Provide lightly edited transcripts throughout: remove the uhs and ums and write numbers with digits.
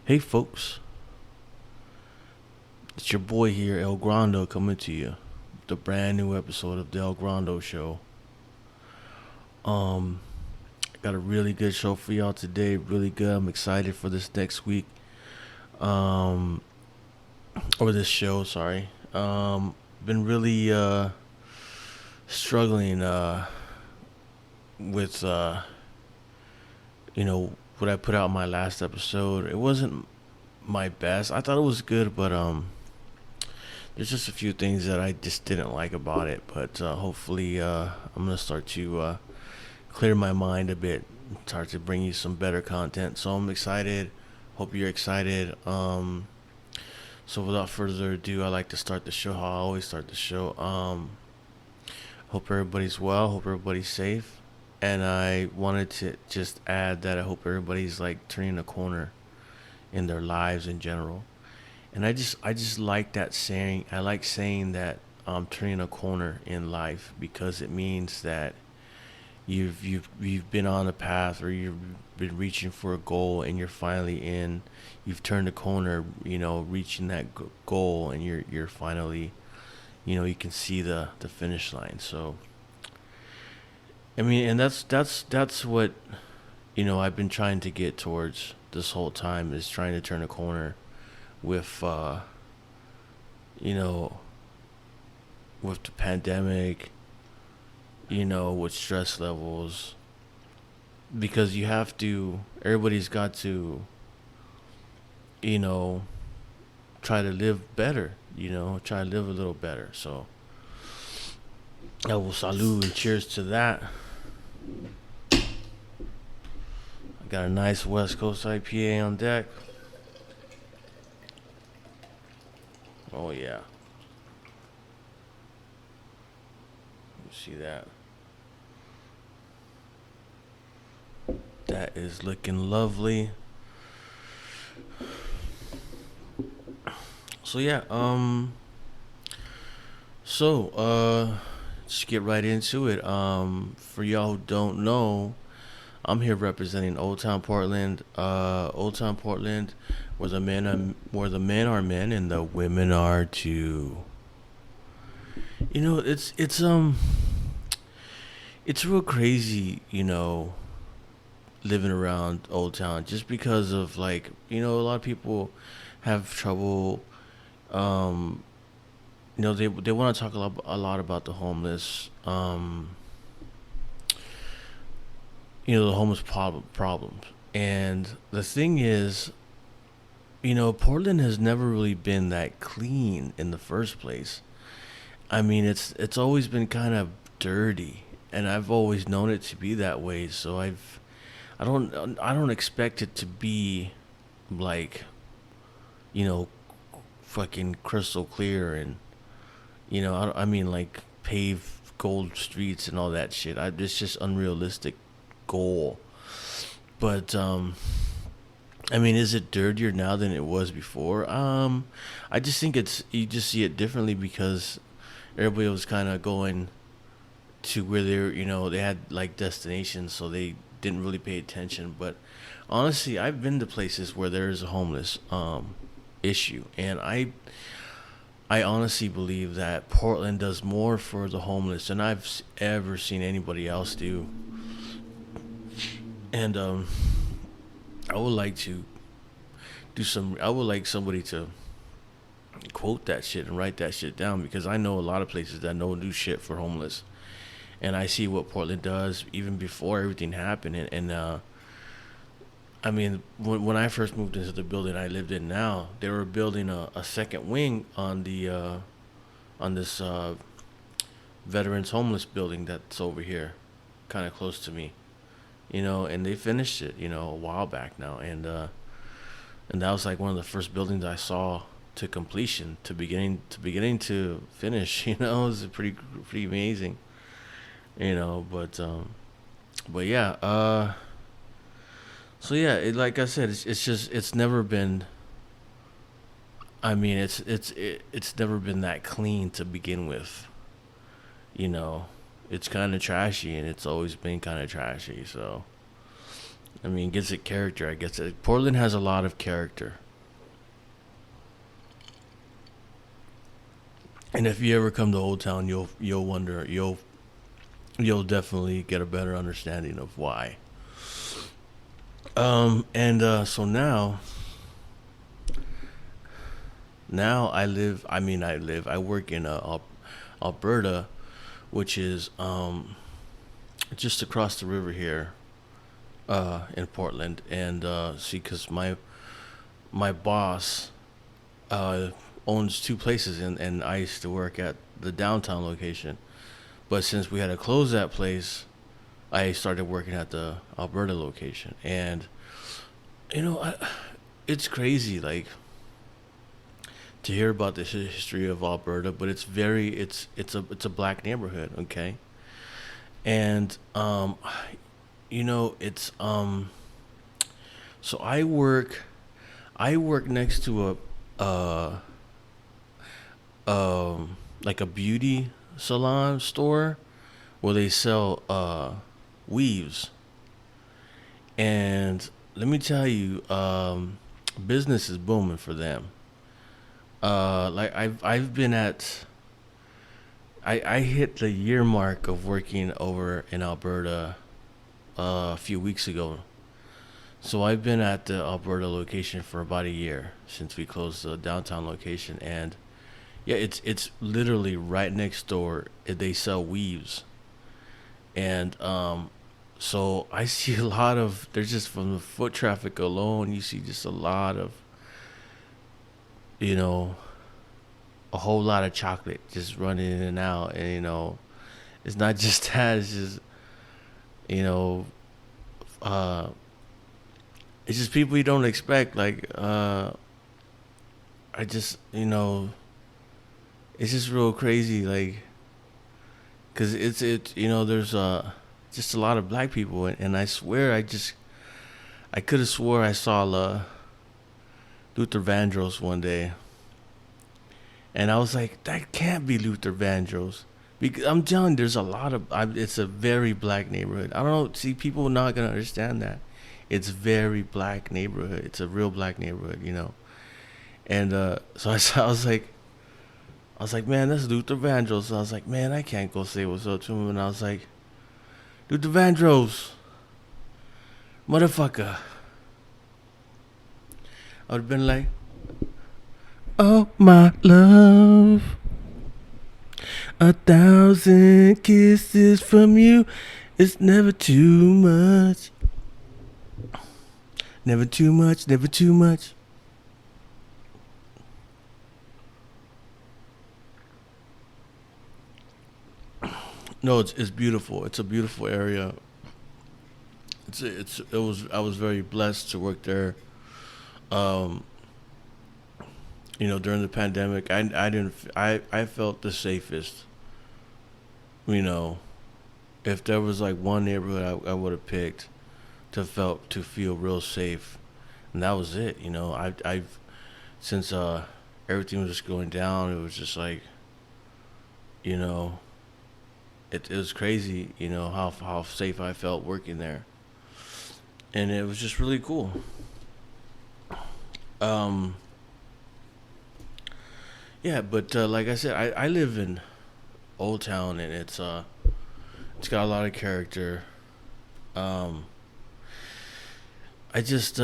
Hey folks, it's your boy here, El Grando, coming to you. The brand new episode of the El Grando Show. Um, got a really good show for y'all today. Really good. I'm excited for this next week. Um, or this show, sorry. Been really struggling with what I put out in my last episode. It wasn't my best. I thought it was good, but there's just a few things that I just didn't like about it, but hopefully I'm gonna start to clear my mind a bit, start to bring you some better content. So I'm excited. Hope you're excited. So without further ado, I like to start the show how I always start the show. Hope everybody's well. Hope everybody's safe. And I wanted to just add that I hope everybody's like turning a corner in their lives in general. And I just like that saying. I like saying that I'm turning a corner in life because it means that you've been on a path or you've been reaching for a goal and you're finally in. You've turned a corner, reaching that goal, and you're finally, you can see the finish line. So I mean, and that's what I've been trying to get towards this whole time, is trying to turn a corner with you know with the pandemic, with stress levels, because everybody's got to, you know, try to live better, try to live a little better. So I will salute and cheers to that. I got a nice West Coast IPA on deck. Oh yeah. You see that? That is looking lovely. So yeah, just get right into it. For y'all who don't know, I'm here representing Old Town Portland. Old Town Portland, where the men are men and the women are too. It's real crazy, living around Old Town, just because of, like, a lot of people have trouble. Um, they want to talk a lot about the homeless. The homeless problems. And the thing is, Portland has never really been that clean in the first place. I mean, it's always been kind of dirty, and I've always known it to be that way. So I don't expect it to be like, you know, fucking crystal clear, and I mean, like, paved gold streets and all that shit. It's just unrealistic goal. But I mean, is it dirtier now than it was before? I just think you just see it differently because everybody was kind of going to where they had like destinations, so they didn't really pay attention. But honestly, I've been to places where there is a homeless issue, and I honestly believe that Portland does more for the homeless than I've ever seen anybody else do. And I would like to I would like somebody to quote that shit and write that shit down, because I know a lot of places that don't do shit for homeless, and I see what Portland does even before everything happened. And I mean, when I first moved into the building I lived in now, they were building a second wing on this veterans homeless building that's over here, kind of close to me. And they finished it, a while back now, and that was like one of the first buildings I saw to completion, to beginning to finish. It was pretty amazing, but yeah. So yeah, like I said, it's just it's never been. I mean, it's never been that clean to begin with. You know, it's kind of trashy, and it's always been kind of trashy. So I mean, gives it character. I guess Portland has a lot of character. And if you ever come to Old Town, you'll wonder you'll definitely get a better understanding of why. And so now I live. I mean, I live. I work in Alberta, which is just across the river here in Portland. And see, because my boss uh, owns two places, and I used to work at the downtown location. But since we had to close that place, I started working at the Alberta location, and you know, it's crazy, like to hear about the history of Alberta, but it's a black neighborhood, okay, and it's so I work next to like a beauty salon store where they sell weaves. And let me tell you, business is booming for them. Like I've been at I hit the year mark of working over in Alberta a few weeks ago. So I've been at the Alberta location for about a year since we closed the downtown location, and yeah, it's literally right next door. They sell weaves, and so I see a lot of there's just from the foot traffic alone, you see just a lot of you know a whole lot of chocolate just running in and out, and it's not just that, it's just you know uh it's just people you don't expect, like I just it's just real crazy, like because there's just a lot of black people, and I swear I could have swore I saw Luther Vandross one day, and I was like, that can't be Luther Vandross. Because I'm telling you, there's a lot of. It's a very black neighborhood. I don't know. See, people are not gonna understand that. It's very black neighborhood. It's a real black neighborhood. And so I was like, man, that's Luther Vandross. So I was like, man, I can't go say what's up to him. And I was like, Luther Vandross, motherfucker. I would have been like, oh my love, 1,000 kisses from you. It's never too much. Never too much, never too much. No, it's beautiful. It's a beautiful area. I was very blessed to work there. Um, during the pandemic, I didn't I felt the safest. You know, if there was like one neighborhood I would have picked to feel real safe, and that was it. I've since everything was just going down, it was just like you know it was crazy. How safe I felt working there, and it was just really cool. Um, yeah, but like I said, I live in Old Town, and it's got a lot of character. Um, I just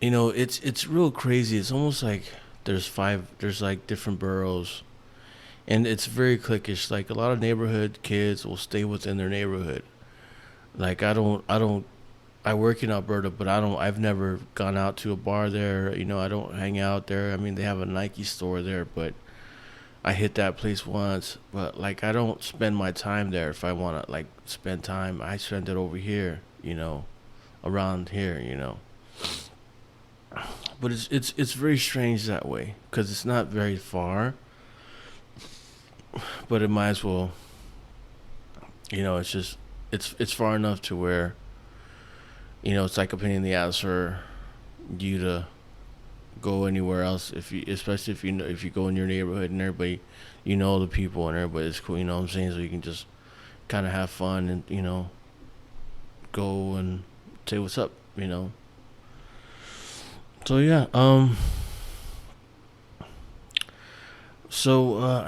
it's real crazy. It's almost like there's like different boroughs, and it's very cliquish. Like a lot of neighborhood kids will stay within their neighborhood. Like I work in Alberta, but I've never gone out to a bar there. I don't hang out there. I mean, they have a Nike store there, but I hit that place once. But like, I don't spend my time there. If I want to like spend time, I spend it over here. Around here. But it's very strange that way because it's not very far, but it might as well. It's just it's far enough to where it's like a pain in the ass for you to go anywhere else, especially if you go in your neighborhood and everybody, the people and everybody's cool. You know what I'm saying? So you can just kind of have fun and. go and say what's up, you know. So yeah, I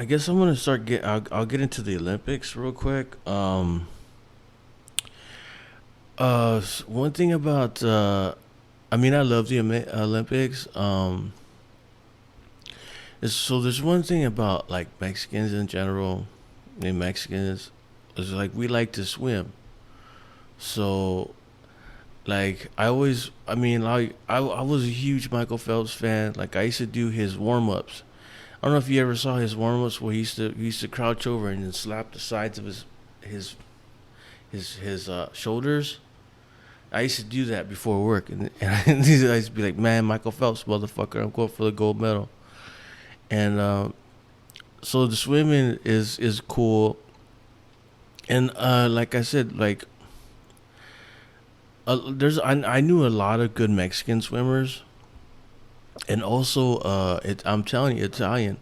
guess I'm gonna start get. I'll get into the Olympics real quick. One thing about I mean, I love the Olympics. So there's one thing about like Mexicans in general. And Mexicans is like we like to swim. So like I mean, like I was a huge Michael Phelps fan. Like I used to do his warm ups. I don't know if you ever saw his warm ups where he used to crouch over and then slap the sides of his his shoulders. I used to do that before work, and I used to be like, "Man, Michael Phelps, motherfucker, I'm going for the gold medal." And so the swimming is cool, and like I said, like I knew a lot of good Mexican swimmers, and also I'm telling you, Italian.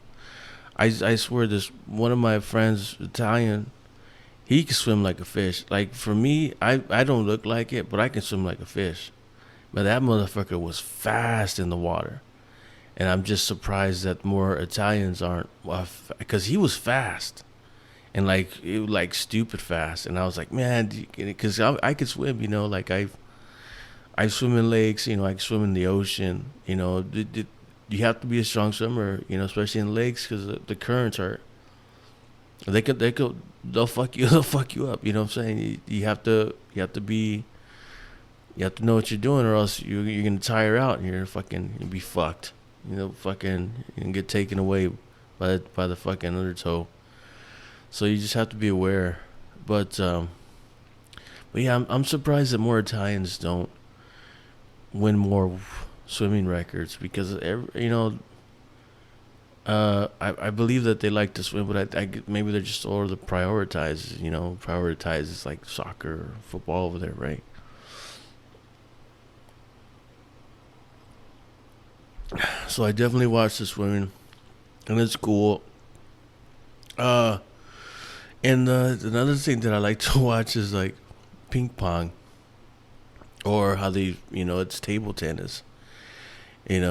I swear, this one of my friends, Italian, he can swim like a fish. Like for me, I don't look like it, but I can swim like a fish. But that motherfucker was fast in the water, and I'm just surprised that more Italians aren't, because he was fast and like it was like stupid fast. And I was like, man, because I could swim, like I swim in lakes, I can swim in the ocean, you have to be a strong swimmer, especially in lakes because the currents are they'll fuck you they'll fuck you up. You know what I'm saying? You have to know what you're doing, or else you're gonna tire out and you'll be fucked. Fucking you can get taken away by the fucking undertow. So you just have to be aware. But yeah, I'm surprised that more Italians don't win more swimming records because I believe that they like to swim, but maybe they're just all the prioritizes. Prioritizes like soccer or football over there, right? So I definitely watch the swimming, and it's cool. Uh, and another thing that I like to watch is like ping pong, or how it's table tennis. In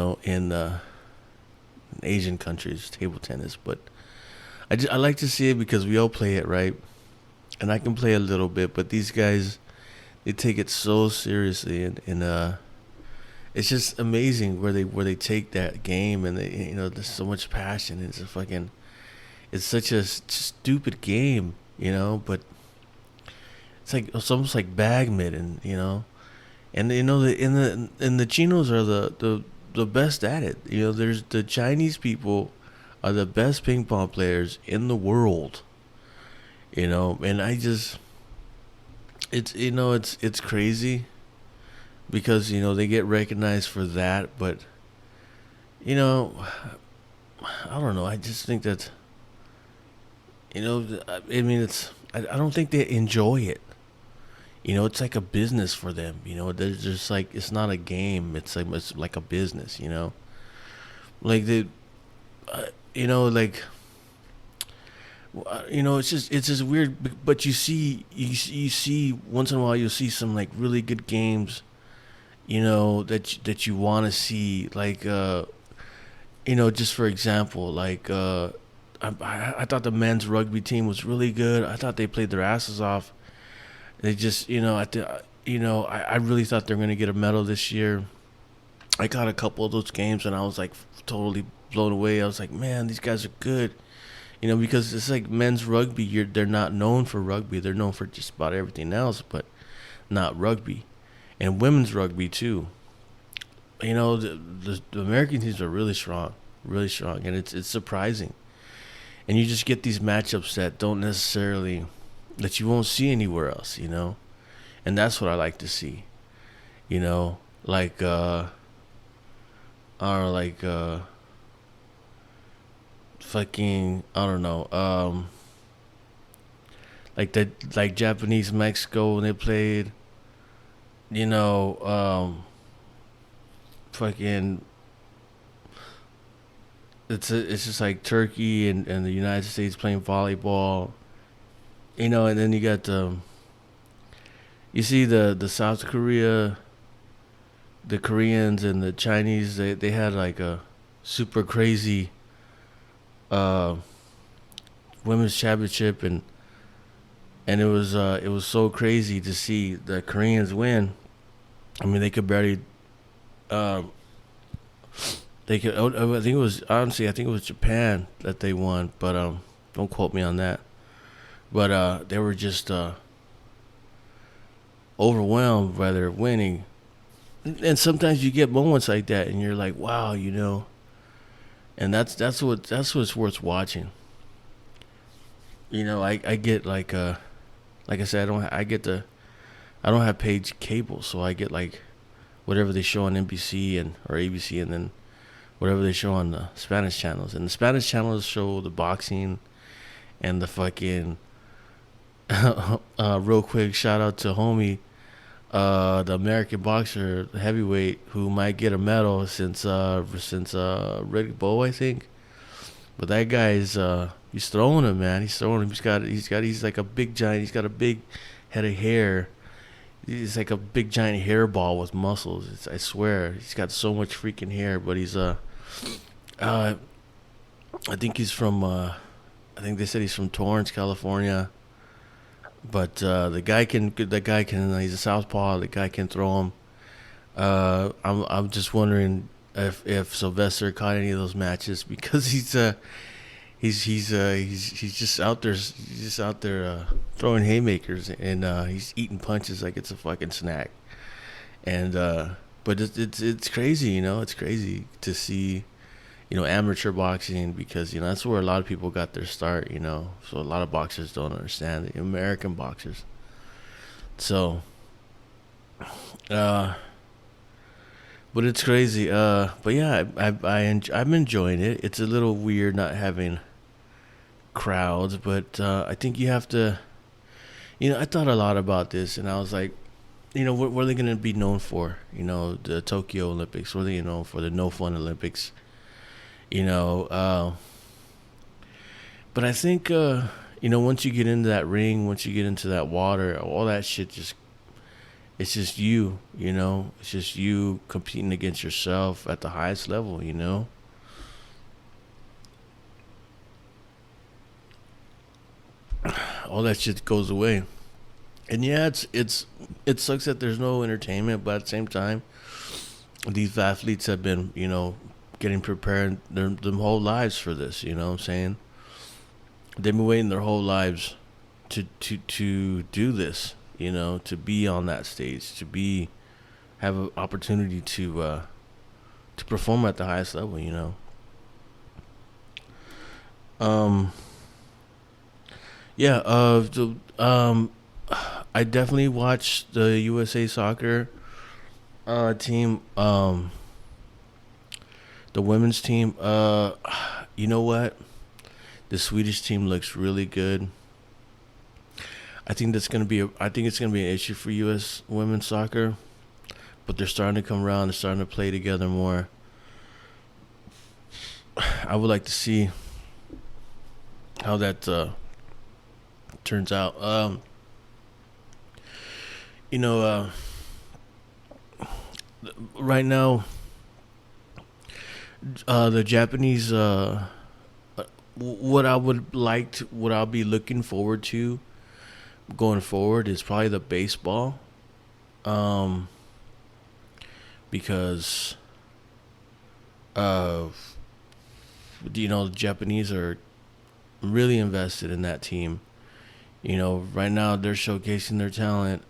Asian countries, table tennis. But I like to see it because we all play it, right? And I can play a little bit, but these guys, they take it so seriously, and it's just amazing where they take that game, and there's so much passion. It's such a stupid game, but it's almost like badminton, and the Chinos are the best at it. There's the Chinese people are the best ping pong players in the world. And I just it's crazy because they get recognized for that, but you know I don't know. I just think that I mean I don't think they enjoy it. It's like a business for them. They're just like, it's not a game. It's like a business. Like they, like it's just weird. But you see once in a while you'll see some like really good games. That you want to see, like just for example, like I thought the men's rugby team was really good. I thought they played their asses off. They just, I really thought they were going to get a medal this year. I got a couple of those games and I was like totally blown away. I was like, man, these guys are good. Because it's like men's rugby. They're not known for rugby. They're known for just about everything else, but not rugby. And women's rugby too. The American teams are really strong, and it's surprising. And you just get these matchups that you won't see anywhere else, and that's what I like to see, like or like fucking I don't know, like that, like Japanese Mexico when they played, fucking it's just like Turkey and the United States playing volleyball, and then you got You see the South Korea, the Koreans and the Chinese. They had like a super crazy uh women's championship, and it was so crazy to see the Koreans win. I mean, they could barely. Uh, they could. I think it was honestly. I think it was Japan that they won, but don't quote me on that. But they were just overwhelmed by their winning. And sometimes you get moments like that, and you're like, wow, you know. And that's what's worth watching. You know, I get like I said, I don't have page cable, so I get like whatever they show on NBC and or ABC, and then whatever they show on the Spanish channels. And the Spanish channels show the boxing and the fucking. Real quick, shout out to homie, the American boxer, the heavyweight, who might get a medal since Rick Bowe, I think. But that guy's he's throwing him, man. He's throwing him. He's like a big giant. He's got a big head of hair. He's like a big giant hairball with muscles. I swear, he's got so much freaking hair. But he's uh I think he's from I think they said he's from Torrance, California. But the guy can he's a southpaw. The guy can throw him. I'm just wondering if Sylvester caught any of those matches because he's just out there throwing haymakers, and he's eating punches like it's a fucking snack. And but it's crazy, you know. It's crazy to see, you know, amateur boxing, because you know that's where a lot of people got their start, you know. So a lot of boxers don't understand it, American boxers. So uh but it's crazy. But yeah, I'm enjoying it. It's a little weird not having crowds, but I think you have to, you know, I thought a lot about this, and I was like, you know, what are they going to be known for? You know, the Tokyo Olympics. What are they known for? The No Fun Olympics. You know, but I think you know, once you get into that ring, once you get into that water, all that shit just it's just you. You know, it's just you competing against yourself at the highest level. You know, all that shit goes away. And yeah, it sucks that there's no entertainment, but at the same time, these athletes have been, you know, getting prepared their whole lives for this. You know what I'm saying? They've been waiting their whole lives to do this. You know, to be on that stage, to be have an opportunity to perform at the highest level. You know, um, yeah. I definitely watched the USA Soccer team. The women's team. You know what? The Swedish team looks really good. I think it's gonna be an issue for U.S. women's soccer, but they're starting to come around. They're starting to play together more. I would like to see how that turns out. You know, right now, the Japanese. What I would like to, what I'll be looking forward to going forward is probably the baseball. Um, because uh, you know, the Japanese are really invested in that team. You know, right now they're showcasing their talent.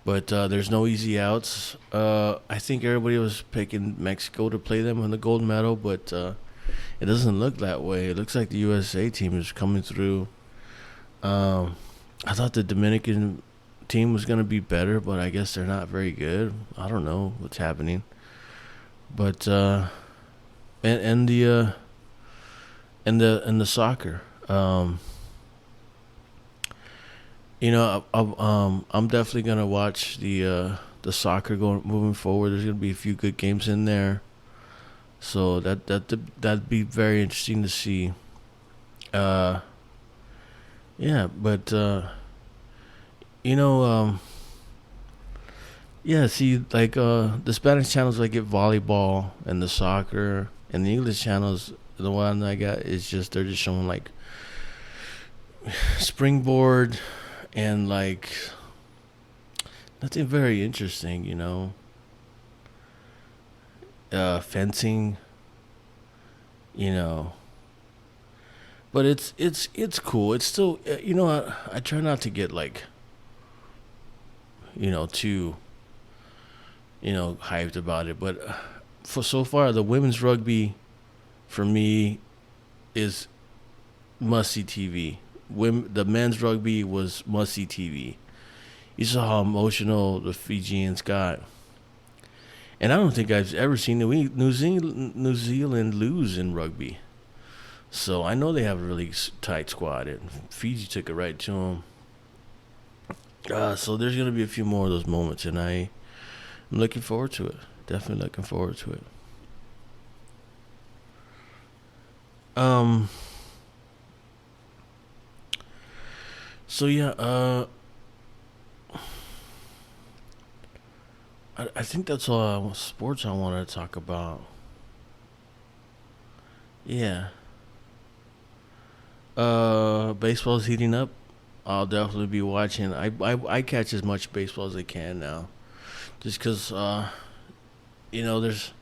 But there's no easy outs. I think everybody was picking Mexico to play them on the gold medal, but it doesn't look that way. It looks like the USA team is coming through. Um, I thought the Dominican team was gonna be better, but I guess they're not very good. I don't know what's happening, but and the soccer. You know, I'm definitely gonna watch the soccer going moving forward. There's gonna be a few good games in there, so that'd be very interesting to see. Uh, yeah, but You know, yeah. See, like the Spanish channels, I get volleyball and the soccer, and the English channels, the one I got is just they're just showing like springboard and like nothing very interesting. Fencing. You know, but it's cool. It's still I try not to get like too hyped about it, but for so far the women's rugby for me is must see TV. The men's rugby was must see TV. You saw how emotional the Fijians got, and I don't think I've ever seen New Zealand lose in rugby. So I know they have a really tight squad, and Fiji took it right to them. So there's gonna be a few more of those moments, and I'm looking forward to it. Definitely looking forward to it. Um. So yeah. I think that's all sports I wanted to talk about. Yeah. Baseball's heating up. I'll definitely be watching. I catch as much baseball as I can now, just because there's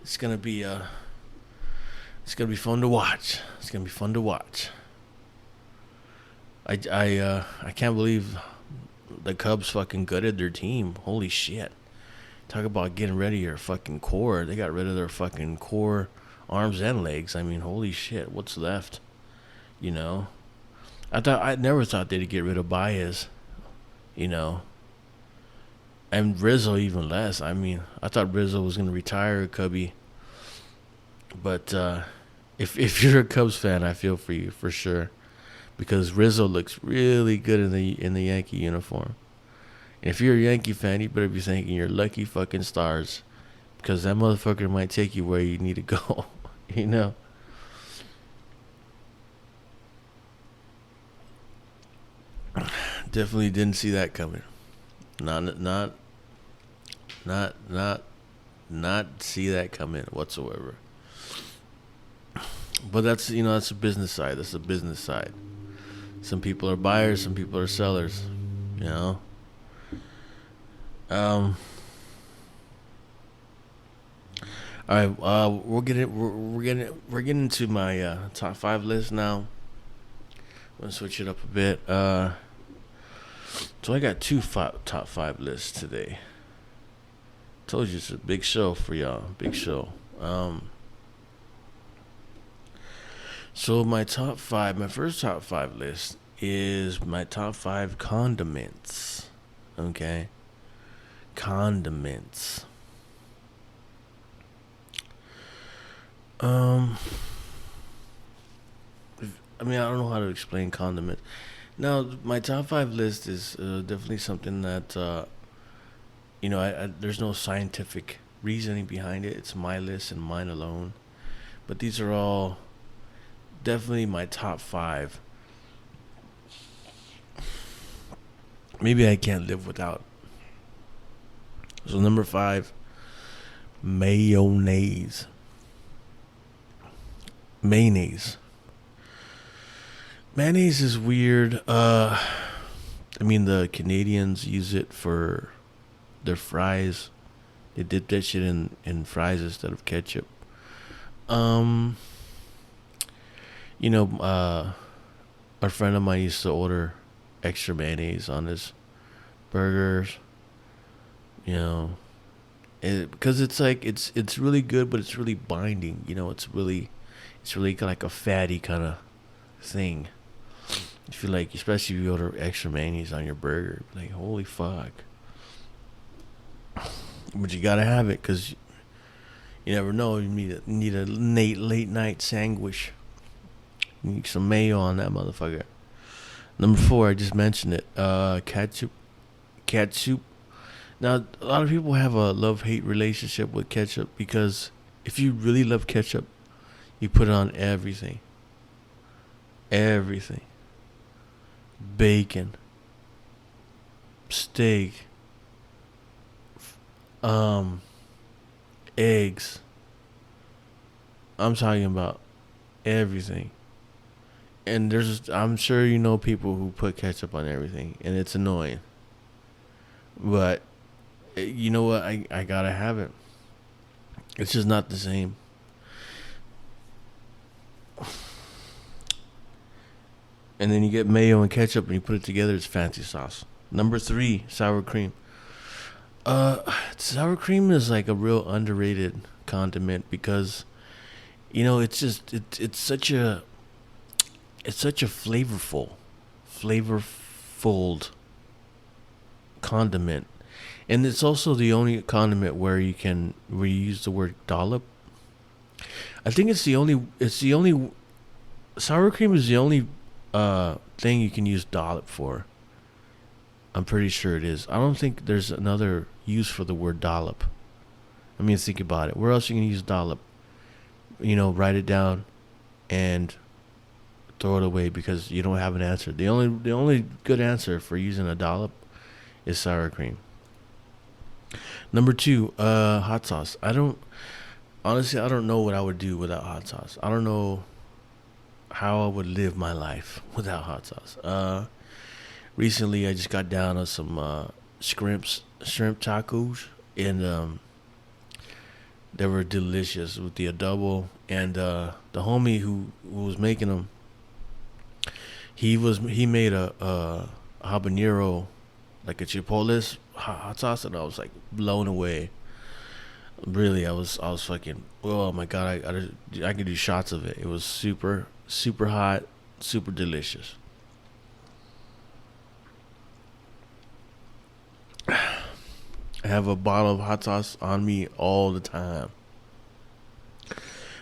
it's gonna be it's gonna be fun to watch. It's gonna be fun to watch. I can't believe the Cubs fucking gutted their team. Holy shit! Talk about getting rid of your fucking core. They got rid of their fucking core, arms and legs. I mean, holy shit! What's left? You know. I never thought they'd get rid of Baez. You know. And Rizzo even less. I mean, I thought Rizzo was gonna retire Cubby. But if you're a Cubs fan, I feel for you for sure because Rizzo looks really good in the Yankee uniform. And if you're a Yankee fan, you better be thanking your lucky fucking stars because that motherfucker might take you where you need to go. you know. Definitely didn't see that coming. Not not not not see that coming whatsoever. But that's a business side. That's the business side. Some people are buyers, some people are sellers. You know. Um. All right. We're getting into my top five list now. I'm gonna switch it up a bit. So I got top five lists today. Told you it's a big show for y'all. Big show. So my first top five list is my top five condiments. Okay, condiments. Um, I mean, I don't know how to explain condiments. Now, my top five list is definitely something that there's no scientific reasoning behind it. It's my list and mine alone. But these are all definitely my top five. Maybe I can't live without. So number five, mayonnaise. Mayonnaise. Mayonnaise is weird. I mean the Canadians use it for their fries. They dip that shit in fries instead of ketchup. Um, you know, a friend of mine used to order extra mayonnaise on his burgers. You know, because it's like it's really good, but it's really binding. It's really like a fatty kind of thing. You feel like, especially if you order extra mayonnaise on your burger, like holy fuck. But you gotta have it because you never know. You need a late night sandwich. You need some mayo on that motherfucker. Number four, I just mentioned it. Ketchup. Ketchup. Now, a lot of people have a love-hate relationship with ketchup because if you really love ketchup, you put it on everything. Everything. Bacon. steak, um, eggs. I'm talking about everything. And I'm sure you know people who put ketchup on everything, and it's annoying. But you know what? I gotta have it. It's just not the same. And then you get mayo and ketchup, and you put it together. It's fancy sauce. Number three, sour cream. Sour cream is like a real underrated condiment because it's just it's such a flavorful condiment, and it's also the only condiment where you use the word dollop. I think it's the only sour cream is the only thing you can use dollop for. I'm pretty sure it is. I don't think there's another use for the word dollop. I mean, think about it. Where else you can use dollop? Write it down and throw it away because you don't have an answer. The only good answer for using a dollop is sour cream. Number two, hot sauce. I don't know what I would do without hot sauce. I don't know how I would live my life without hot sauce. Recently I just got down on some shrimp tacos, and they were delicious with the adobo. And the homie who was making them, he made a habanero, like a chipotle hot sauce, and I was like blown away. Really, I was fucking, oh my god, I could do shots of it. It was super hot, super delicious. I have a bottle of hot sauce on me all the time.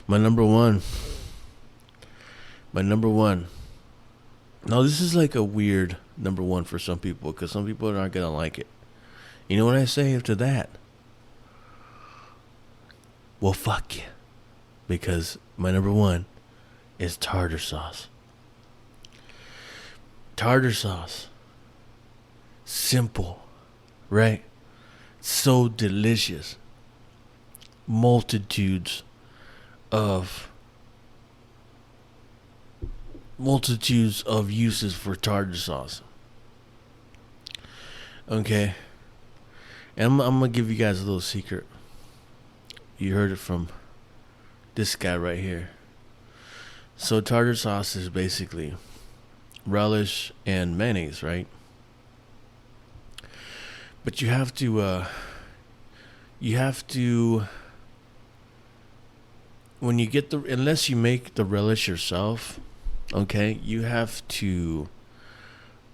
My number one. My number one. Now, this is like a weird number one for some people because some people aren't going to like it. You know what I say after that? Well, fuck you. Because my number one is tartar sauce. Tartar sauce. Simple. Right? So delicious. Multitudes of uses for tartar sauce. Okay. And I'm gonna give you guys a little secret. You heard it from this guy right here. So tartar sauce is basically relish and mayonnaise, right? But you have to when you get unless you make the relish yourself, okay,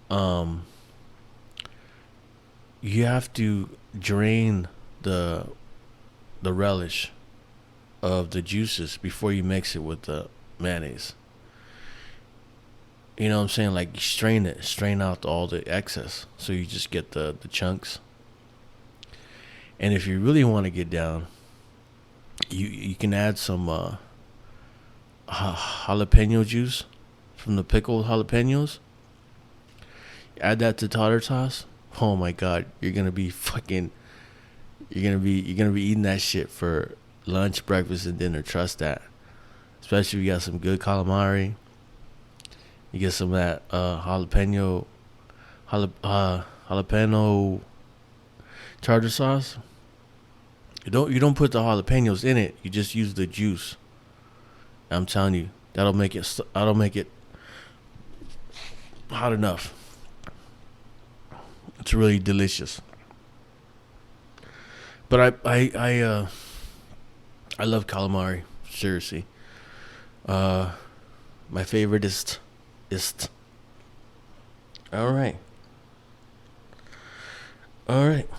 um you have to drain the relish of the juices before you mix it with the mayonnaise. You know what I'm saying? Like, you strain out all the excess, so you just get the chunks. And if you really want to get down, you can add some jalapeno juice from the pickled jalapenos. Add that to tartar sauce. Oh my god, you're gonna be eating that shit for lunch, breakfast, and dinner. Trust that. Especially if you got some good calamari. You get some of that jalapeno tartar sauce. You don't put the jalapenos in it. You just use the juice. I'm telling you, that'll make it hot enough. It's really delicious. But I love calamari. Seriously. My favorite is. All right. All right.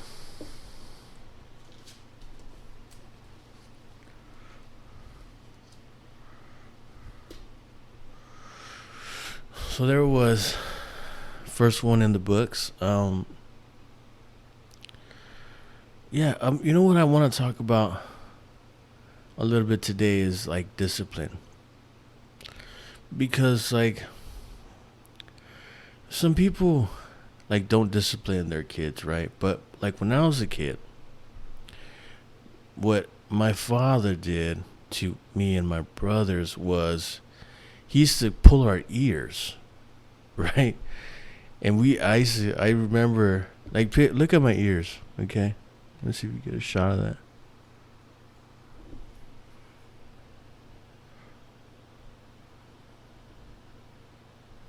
So there was first one in the books. Yeah. You know what I want to talk about a little bit today is like discipline, because like some people like don't discipline their kids, right? But like when I was a kid, what my father did to me and my brothers was he used to pull our ears, right? And I remember, like, look at my ears, okay? Let's see if we get a shot of that.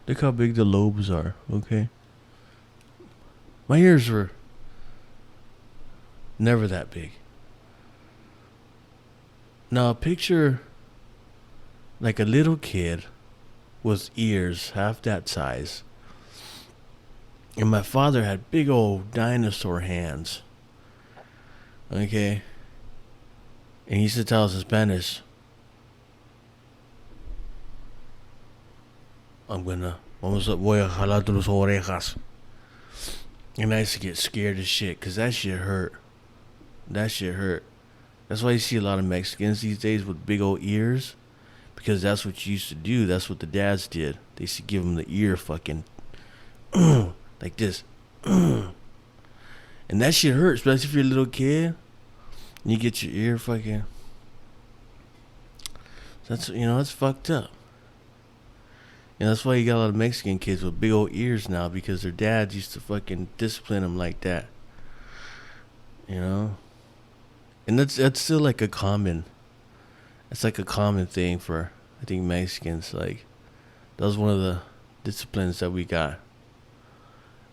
Look how big the lobes are, okay? My ears were never that big. Now, picture like a little kid with ears half that size. And my father had big old dinosaur hands. Okay? And he used to tell us in Spanish, voy a jalarte las orejas. And I used to get scared as shit, because that shit hurt. That shit hurt. That's why you see a lot of Mexicans these days with big old ears. Because that's what you used to do. That's what the dads did. They used to give them the ear fucking like this. And that shit hurts, especially if you're a little kid. And you get your ear fucking. That's fucked up. And that's why you got a lot of Mexican kids with big old ears now, because their dads used to fucking discipline them like that. You know? And that's still like a common. It's like a common thing for, I think, Mexicans. Like, that was one of the disciplines that we got.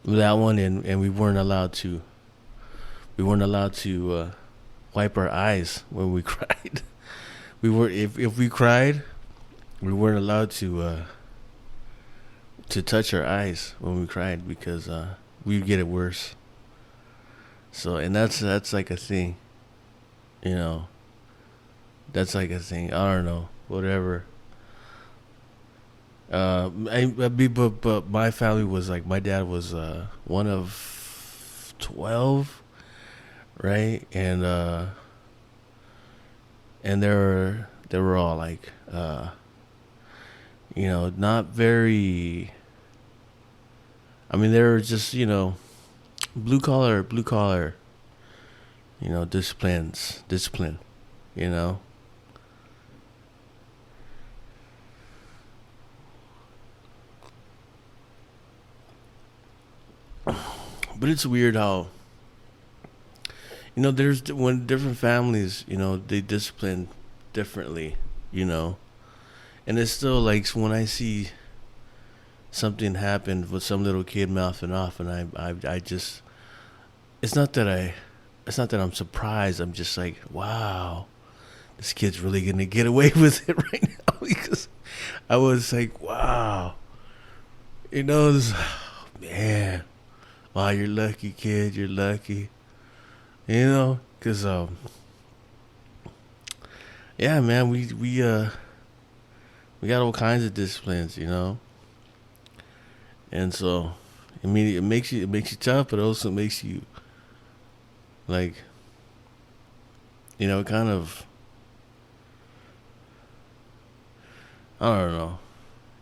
That one, and we weren't allowed to. We weren't allowed to wipe our eyes when we cried. We were if we cried, we weren't allowed to touch our eyes when we cried, because we'd get it worse. So, and that's like a thing. You know, that's like a thing. I don't know, whatever. But my family was like, my dad was one of 12, right? And they were all like, not very. I mean, they were just blue collar, discipline, you know. But it's weird how, there's when different families, they discipline differently, and it's still like when I see something happen with some little kid mouthing off, and I just, it's not that I'm surprised. I'm just like, wow, this kid's really gonna get away with it right now, because I was like, wow, this, man. Wow, you're lucky, kid. You're lucky. Because yeah, man, we got all kinds of disciplines, and so it makes you tough, but it also makes you like, kind of, I don't know.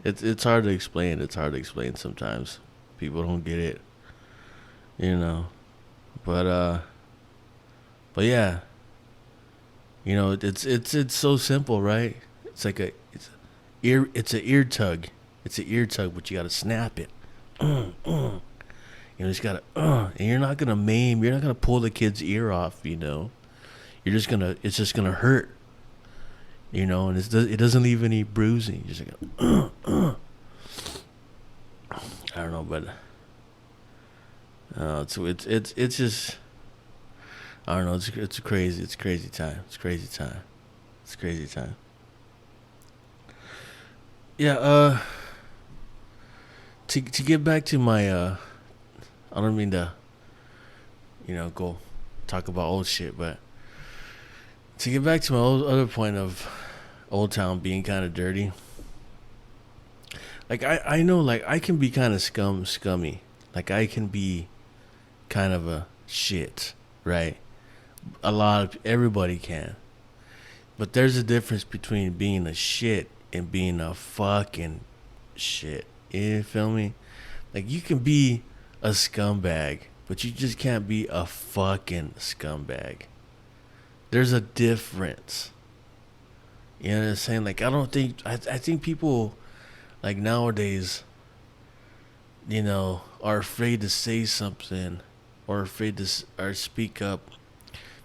It's hard to explain. It's hard to explain sometimes. People don't get it. But yeah, it's so simple, right? It's like it's an ear tug. It's an ear tug, but you gotta snap it. You just gotta, and you're not gonna you're not gonna pull the kid's ear off, You're just it's just gonna hurt, and it doesn't leave any bruising. You're just like, I don't know, but. It's just, I don't know. It's crazy. It's crazy time. It's crazy time. It's crazy time. Yeah. To get back to my I don't mean to, go talk about old shit, but to get back to my other point of Old Town being kind of dirty. Like I know, like I can be kind of scummy. Like I can be kind of a shit, right? Everybody can. But there's a difference between being a shit and being a fucking shit. You feel me? Like you can be a scumbag, but you just can't be a fucking scumbag. There's a difference. You know what I'm saying? Like, I don't think, I think people, like, nowadays, are afraid to say something or afraid to or speak up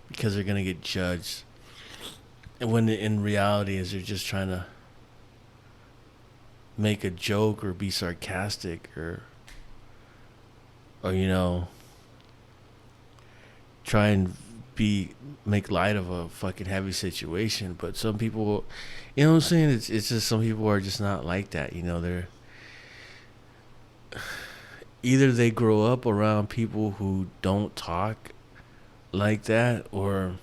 because they're going to get judged. And when in reality is they're just trying to make a joke or be sarcastic or try and be make light of a fucking heavy situation. But some people, what I'm saying, it's just some people are just not like that. They're either they grow up around people who don't talk like that, or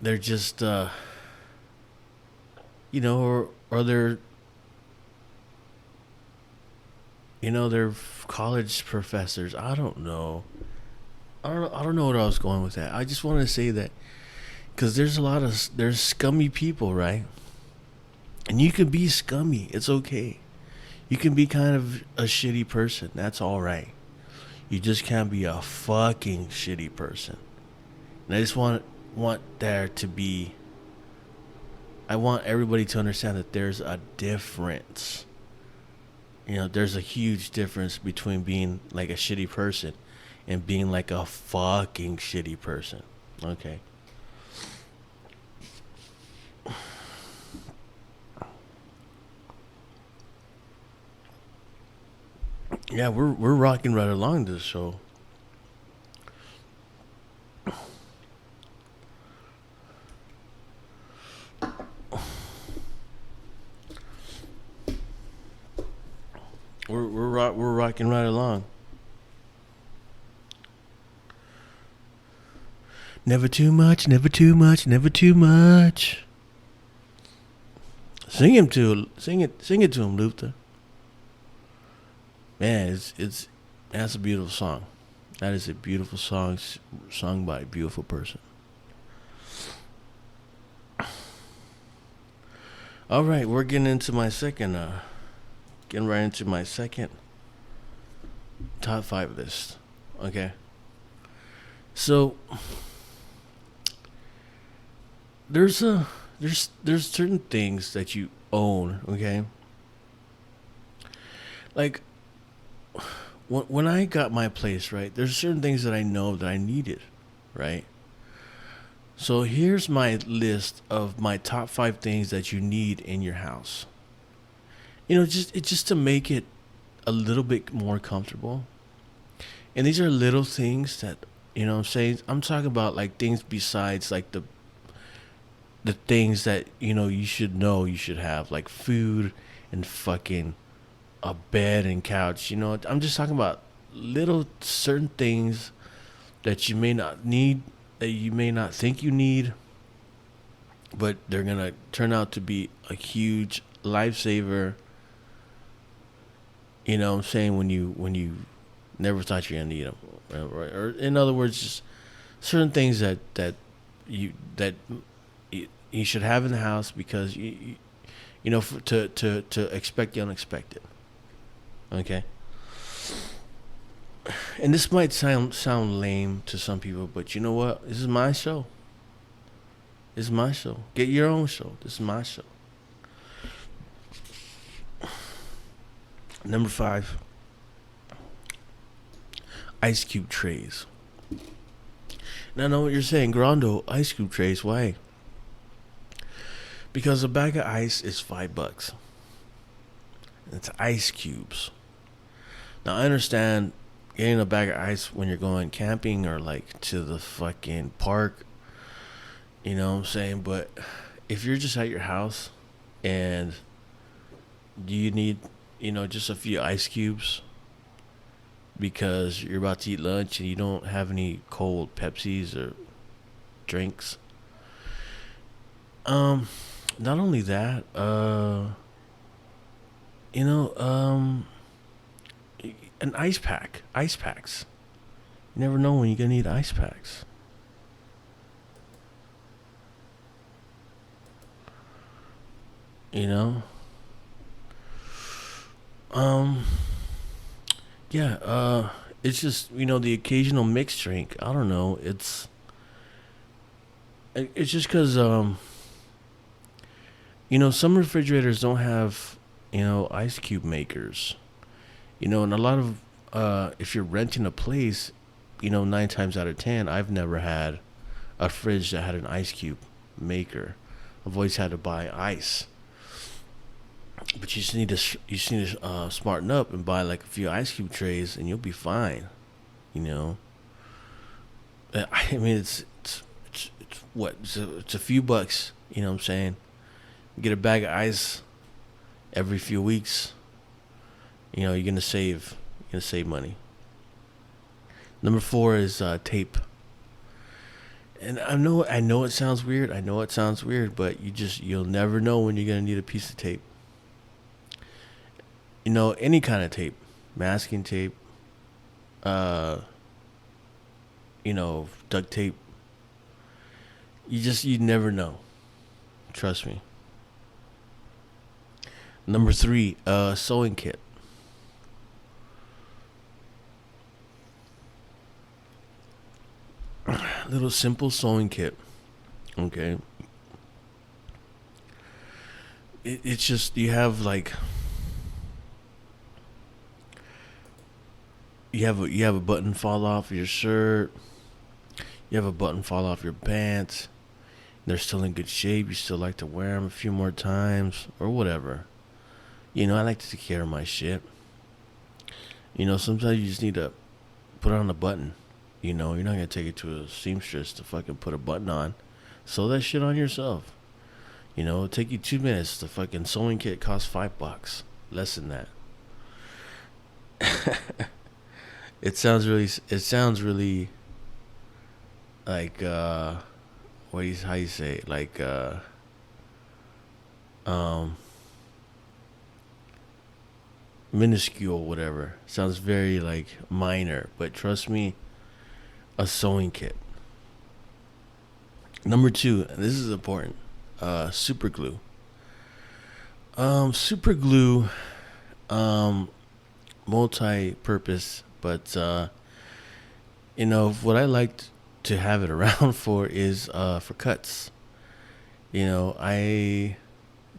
they're just or they're college professors. I don't know. I don't know what I was going with that. I just wanted to say that because there's scummy people, right? And you can be scummy. It's okay. You can be kind of a shitty person. That's all right. You just can't be a fucking shitty person. And I just want there to be. I want everybody to understand that there's a difference. There's a huge difference between being like a shitty person and being like a fucking shitty person. Okay. Yeah, we're rocking right along this show. We're rocking right along. Never too much, never too much, never too much. Sing it to him, Luther. Man, that's a beautiful song. That is a beautiful song sung by a beautiful person. All right, we're getting into my second getting right into my second top 5 list. Okay. So there's certain things that you own, okay? Like when I got my place, right? There's certain things that I know that I needed, right? So here's my list of my top 5 things that you need in your house. Just to make it a little bit more comfortable. And these are little things that, what I'm saying, I'm talking about like things besides like the things that, you should have, like food and fucking a bed and couch. I'm just talking about little certain things that you may not need, that you may not think you need, but they're gonna turn out to be a huge lifesaver. What I'm saying, when you never thought you're gonna need them, right? Or in other words, just certain things you that you should have in the house because to expect the unexpected. Okay. And this might sound lame to some people, but you know what? This is my show. This is my show. Get your own show. This is my show. Number 5. Ice cube trays. Now I know what you're saying. Grando, ice cube trays. Why? Because a bag of ice is $5. It's ice cubes. Now I understand getting a bag of ice when you're going camping or like to the fucking park. You know what I'm saying? But if you're just at your house and you need, just a few ice cubes because you're about to eat lunch and you don't have any cold Pepsis or drinks. Not only that, an ice packs. You never know when you're gonna need ice packs. You know, Yeah, it's just the occasional mixed drink. I don't know. It's just because some refrigerators don't have ice cube makers. And a lot of if you're renting a place, 9 times out of 10, I've never had a fridge that had an ice cube maker. I've always had to buy ice. But you just need to smarten up and buy like a few ice cube trays, and you'll be fine. You know, I mean it's what it's a few bucks. You know what I'm saying? Get a bag of ice every few weeks. You're gonna save money. Number four is tape. And I know it sounds weird. I know it sounds weird, but you'll never know when you're gonna need a piece of tape. Any kind of tape, masking tape, uh, duct tape. You never know. Trust me. Number three, sewing kit. Little simple sewing kit. Okay. It's just you have a button fall off your shirt. You have a button fall off your pants. They're still in good shape. You still like to wear them a few more times or whatever. I like to take care of my shit. Sometimes you just need to put on a button. You're not gonna take it to a seamstress to fucking put a button on. Sew that shit on yourself. It'll take you 2 minutes. The fucking sewing kit costs $5. Less than that. It sounds really like how you say it? Like um minuscule, whatever. Sounds very like minor, but trust me, a sewing kit. Number two, and this is important. Super glue. Super glue. Um, multi-purpose, but what I like to have it around for is for cuts. I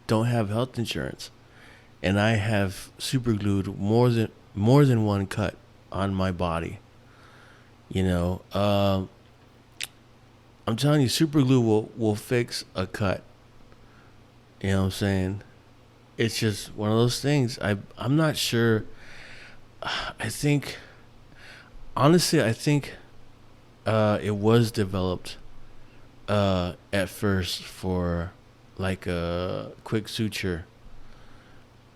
don't have health insurance, and I have super glued more than one cut on my body. You know, I'm telling you, super glue will fix a cut. You know what I'm saying? It's just one of those things. I'm not sure. I think honestly, I think it was developed at first for like a quick suture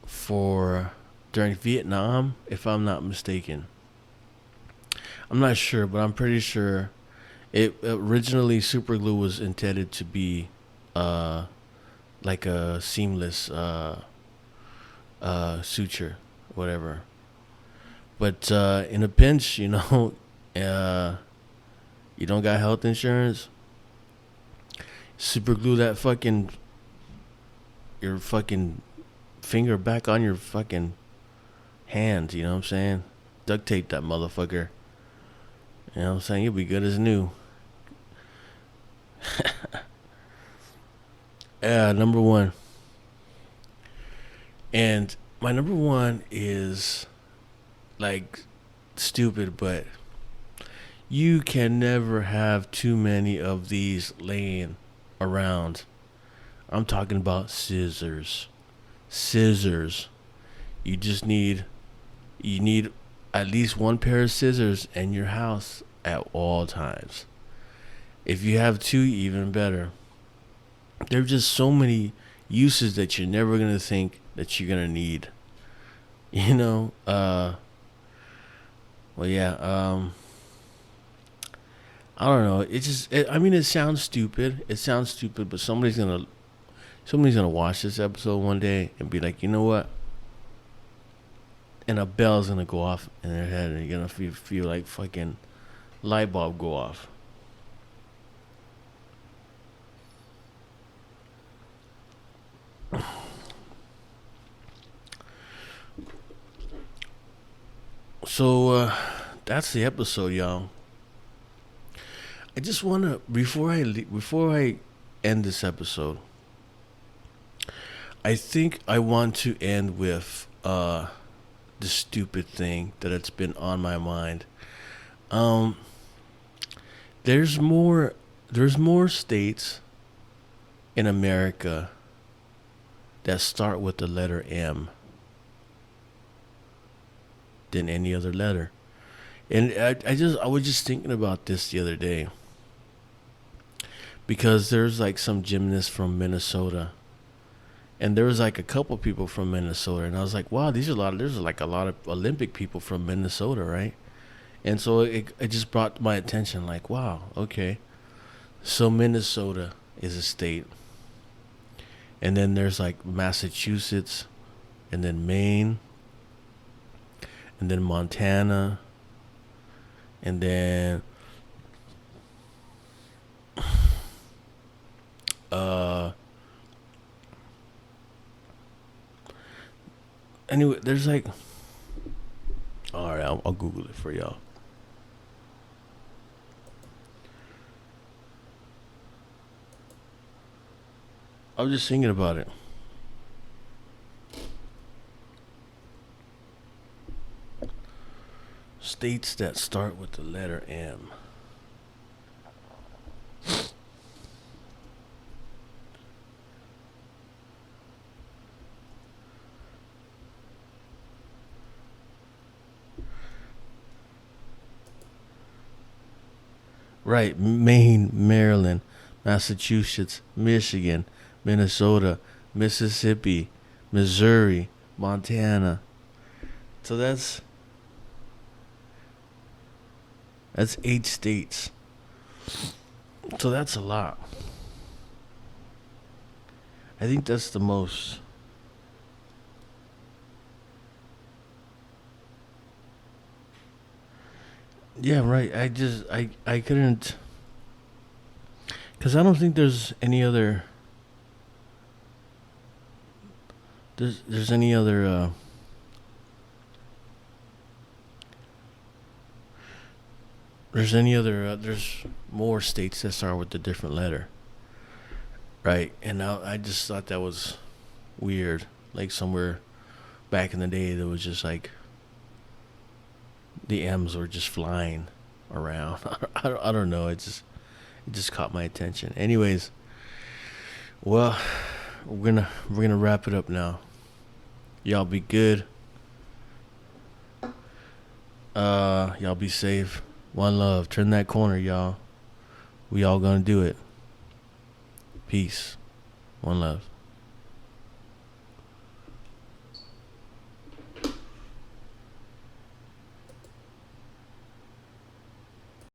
for during Vietnam, if I'm not mistaken. I'm not sure, but I'm pretty sure it originally super glue was intended to be uh like a seamless suture, whatever. But in a pinch, uh, you don't got health insurance. Super glue that fucking your fucking finger back on your fucking hand. You know what I'm saying? Duct tape that motherfucker. You know what I'm saying? You'll be good as new. Number one, and my number one is like stupid, but you can never have too many of these laying around. I'm talking about scissors. Scissors. You just you need at least one pair of scissors in your house at all times. If you have two, even better. There's just so many uses that you're never gonna think that you're gonna need. You know, well, yeah. I don't know. I mean, it sounds stupid. It sounds stupid, but somebody's gonna watch this episode one day and be like, you know what? And a bell's gonna go off in their head, and you're gonna feel like fucking light bulb go off. So that's the episode, y'all. I just wanna before I end this episode, I think I want to end with the stupid thing that it's been on my mind. Um, there's more there's more states in America that start with the letter M than any other letter. And I was just thinking about this the other day because there's like some gymnasts from Minnesota, and there was like a couple people from Minnesota, and I was like, wow, there's like a lot of Olympic people from Minnesota, right? And so it just brought my attention, like, wow, okay, so Minnesota is a state, and then there's like Massachusetts, and then Maine, and then Montana, and then uh anyway, there's like, all right, I'll Google it for y'all. I was just thinking about it. States that start with the letter M. Right, Maine, Maryland, Massachusetts, Michigan, Minnesota, Mississippi, Missouri, Montana. So that's 8 states. So that's a lot. I think that's the most. Yeah, right. I couldn't, cuz I don't think there's any other there's more states that start with a different letter. Right. And I just thought that was weird. Like somewhere back in the day there was just like the M's were just flying around. I don't know. It just caught my attention. Anyways, well, we're gonna wrap it up now. Y'all be good. Y'all be safe. One love. Turn that corner, y'all. We all gonna do it. Peace. One love.